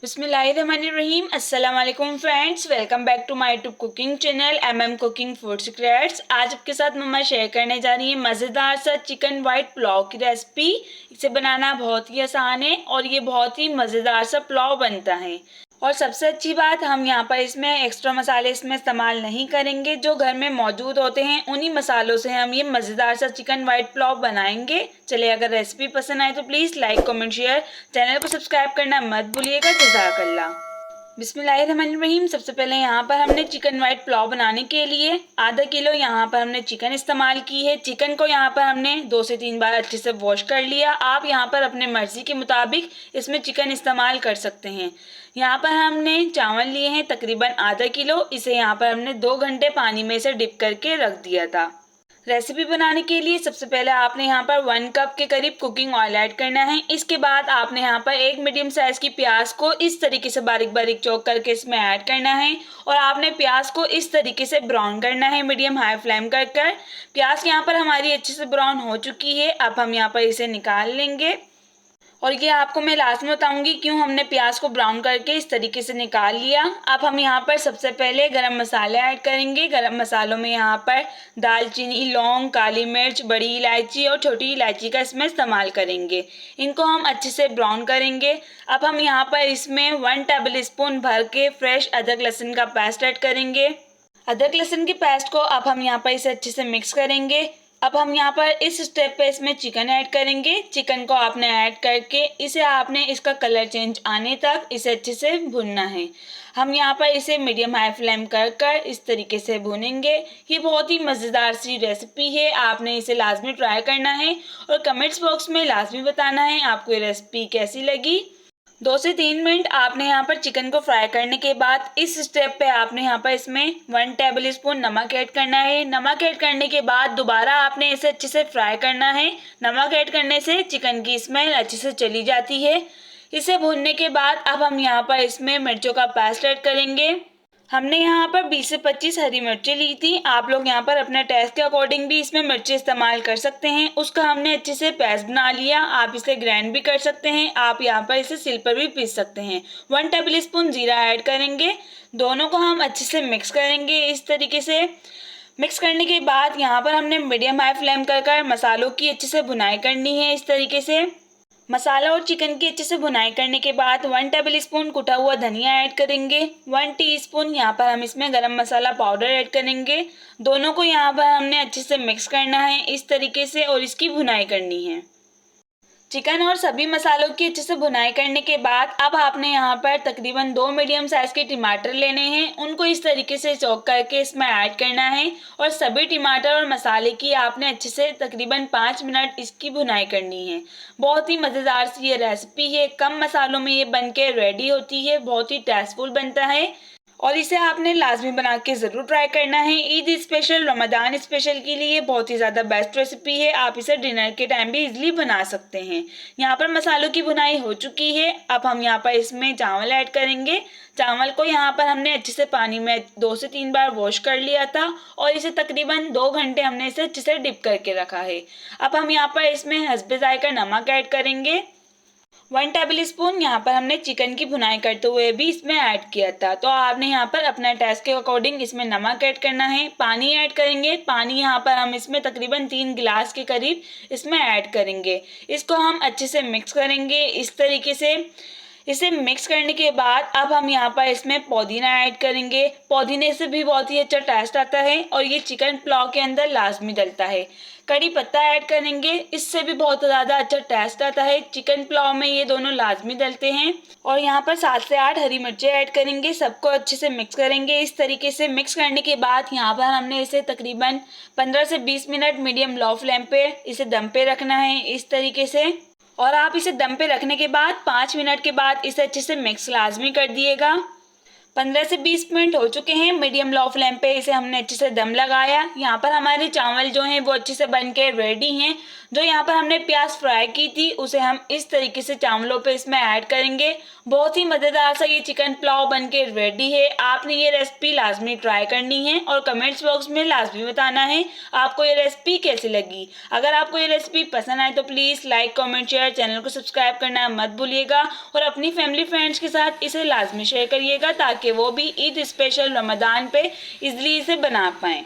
बिस्मिल्लाहिर्रहमानिर्रहीम। अस्सलाम वालेकुम friends, welcome back to my YouTube cooking channel MM cooking food secrets. आज आपके साथ मम्मा शेयर करने जा रही है मज़ेदार सा चिकन वाइट पुलाव की रेसिपी। इसे बनाना बहुत ही आसान है और ये बहुत ही मज़ेदार सा पुलाव बनता है। और सबसे अच्छी बात, हम यहाँ पर इसमें एक्स्ट्रा मसाले इसमें इस्तेमाल नहीं करेंगे। जो घर में मौजूद होते हैं उन्हीं मसालों से हम ये मज़ेदार सा चिकन वाइट पुलाव बनाएंगे। चलिए, अगर रेसिपी पसंद आए तो please like comment share, channel को सब्सक्राइब करना मत भूलिएगा। जज़ाकल्लाह। बिस्मिल्लाहिर्रहमानिर्रहीम। सबसे पहले यहाँ पर हमने चिकन वाइट पुलाव बनाने के लिए आधा किलो यहाँ पर हमने चिकन इस्तेमाल की है। चिकन को यहाँ पर हमने 2 से 3 बार अच्छे से वॉश कर लिया। आप यहाँ पर अपने मर्ज़ी के मुताबिक इसमें चिकन इस्तेमाल कर सकते हैं। यहाँ पर हमने चावल लिए हैं तकरीबन आधा किलो। इसे यहाँ पर हमने 2 घंटे पानी में से डिप करके रख दिया था। रेसिपी बनाने के लिए सबसे पहले आपने यहाँ पर 1 कप के करीब कुकिंग ऑयल ऐड करना है। इसके बाद आपने यहाँ पर एक मीडियम साइज़ की प्याज को इस तरीके से बारीक बारीक चॉप करके इसमें ऐड करना है और आपने प्याज को इस तरीके से ब्राउन करना है मीडियम हाई फ्लेम कर प्याज यहाँ पर हमारी अच्छे से ब्राउन हो चुकी है। अब हम यहाँ पर इसे निकाल लेंगे और ये आपको मैं लास्ट में बताऊंगी क्यों हमने प्याज को ब्राउन करके इस तरीके से निकाल लिया। अब हम यहाँ पर सबसे पहले गरम मसाले ऐड करेंगे। गरम मसालों में यहाँ पर दालचीनी, लौंग, काली मिर्च, बड़ी इलायची और छोटी इलायची का इसमें इस्तेमाल करेंगे। इनको हम अच्छे से ब्राउन करेंगे। अब हम यहाँ पर इसमें 1 टेबल स्पून भर के फ्रेश अदरक लहसुन का पेस्ट ऐड करेंगे। अदरक लहसुन की पेस्ट को अब हम यहाँ पर इसे अच्छे से मिक्स करेंगे। अब हम यहाँ पर इस स्टेप पे इसमें चिकन ऐड करेंगे। चिकन को आपने ऐड करके इसे आपने इसका कलर चेंज आने तक इसे अच्छे से भूनना है। हम यहाँ पर इसे मीडियम हाई फ्लेम कर इस तरीके से भूनेंगे। ये बहुत ही मज़ेदार सी रेसिपी है, आपने इसे लाजमी ट्राई करना है और कमेंट्स बॉक्स में लाजमी बताना है आपको ये रेसिपी कैसी लगी। 2 से 3 मिनट आपने यहाँ पर चिकन को फ्राई करने के बाद इस स्टेप पे आपने यहाँ पर इसमें 1 टेबल स्पून नमक ऐड करना है। नमक ऐड करने के बाद दोबारा आपने इसे अच्छे से फ्राई करना है। नमक ऐड करने से चिकन की स्मेल अच्छे से चली जाती है। इसे भूनने के बाद अब हम यहाँ पर इसमें मिर्चों का पेस्ट ऐड करेंगे। हमने यहाँ पर 20 से 25 हरी मिर्चें ली थी। आप लोग यहाँ पर अपने टेस्ट के अकॉर्डिंग भी इसमें मिर्चें इस्तेमाल कर सकते हैं। उसका हमने अच्छे से पेस्ट बना लिया। आप इसे ग्राइंड भी कर सकते हैं, आप यहाँ पर इसे सिल पर भी पीस सकते हैं। 1 टेबल स्पून जीरा ऐड करेंगे। दोनों को हम अच्छे से मिक्स करेंगे। इस तरीके से मिक्स करने के बाद यहाँ पर हमने मीडियम हाई फ्लेम कर मसालों की अच्छे से भुनाई करनी है। इस तरीके से मसाला और चिकन की अच्छे से भुनाई करने के बाद 1 टेबल स्पून कुटा हुआ धनिया ऐड करेंगे। 1 टीस्पून यहाँ पर हम इसमें गरम मसाला पाउडर ऐड करेंगे। दोनों को यहाँ पर हमने अच्छे से मिक्स करना है इस तरीके से और इसकी भुनाई करनी है। चिकन और सभी मसालों की अच्छे से भुनाई करने के बाद अब आपने यहाँ पर तकरीबन 2 मीडियम साइज़ के टमाटर लेने हैं। उनको इस तरीके से चॉप करके इसमें ऐड करना है और सभी टमाटर और मसाले की आपने अच्छे से तकरीबन 5 मिनट इसकी भुनाई करनी है। बहुत ही मज़ेदार सी ये रेसिपी है, कम मसालों में ये बन के रेडी होती है, बहुत ही टेस्टफुल बनता है और इसे आपने लाजमी बना के ज़रूर ट्राई करना है। ईद स्पेशल, रमज़ान स्पेशल के लिए बहुत ही ज़्यादा बेस्ट रेसिपी है। आप इसे डिनर के टाइम भी इजीली बना सकते हैं। यहाँ पर मसालों की भुनाई हो चुकी है। अब हम यहाँ पर इसमें चावल ऐड करेंगे। चावल को यहाँ पर हमने अच्छे से पानी में 2 से 3 बार वॉश कर लिया था और इसे तकरीबन 2 घंटे हमने इसे अच्छे से डिप करके रखा है। अब हम यहाँ पर इसमें हस्बे जायका नमक ऐड करेंगे। 1 टेबल स्पून यहाँ पर हमने चिकन की भुनाई करते हुए भी इसमें ऐड किया था, तो आपने यहाँ पर अपना टेस्ट के अकॉर्डिंग इसमें नमक ऐड करना है। पानी ऐड करेंगे। पानी यहाँ पर हम इसमें तकरीबन 3 गिलास के करीब इसमें ऐड करेंगे। इसको हम अच्छे से मिक्स करेंगे इस तरीके से। इसे मिक्स करने के बाद अब हम यहाँ पर इसमें पुदीना ऐड करेंगे। पुदीने से भी बहुत ही अच्छा टेस्ट आता है और ये चिकन पुलाव के अंदर लाजमी डलता है। कड़ी पत्ता ऐड करेंगे, इससे भी बहुत ज़्यादा अच्छा टेस्ट आता है। चिकन पुलाव में ये दोनों लाजमी डलते हैं। और यहाँ पर 7 से 8 हरी मिर्चें ऐड करेंगे। सबको अच्छे से मिक्स करेंगे। इस तरीके से मिक्स करने के बाद यहाँ पर हमने इसे तकरीबन 15 से 20 मिनट मीडियम लो फ्लेम पे इसे दम पे रखना है इस तरीके से। और आप इसे दम पे रखने के बाद 5 मिनट के बाद इसे अच्छे से मिक्स लाजमी कर दिएगा। 15 से 20 मिनट हो चुके हैं। मीडियम लो फ्लेम पे इसे हमने अच्छे से दम लगाया। यहाँ पर हमारे चावल जो हैं वो अच्छे से बन के रेडी हैं। जो यहाँ पर हमने प्याज फ्राई की थी उसे हम इस तरीके से चावलों पे इसमें ऐड करेंगे। बहुत ही मज़ेदार सा ये चिकन पुलाव बन के रेडी है। आपने ये रेसिपी लाजमी ट्राई करनी है और कमेंट्स बॉक्स में लाजमी बताना है आपको ये रेसिपी कैसी लगी। अगर आपको ये रेसिपी पसंद आए तो please like comment share, channel को सब्सक्राइब करना मत भूलिएगा और अपनी फैमिली फ्रेंड्स के साथ इसे लाजमी शेयर करिएगा ताकि वो भी ईद स्पेशल रमज़ान पे इजली इसे बना पाएँ।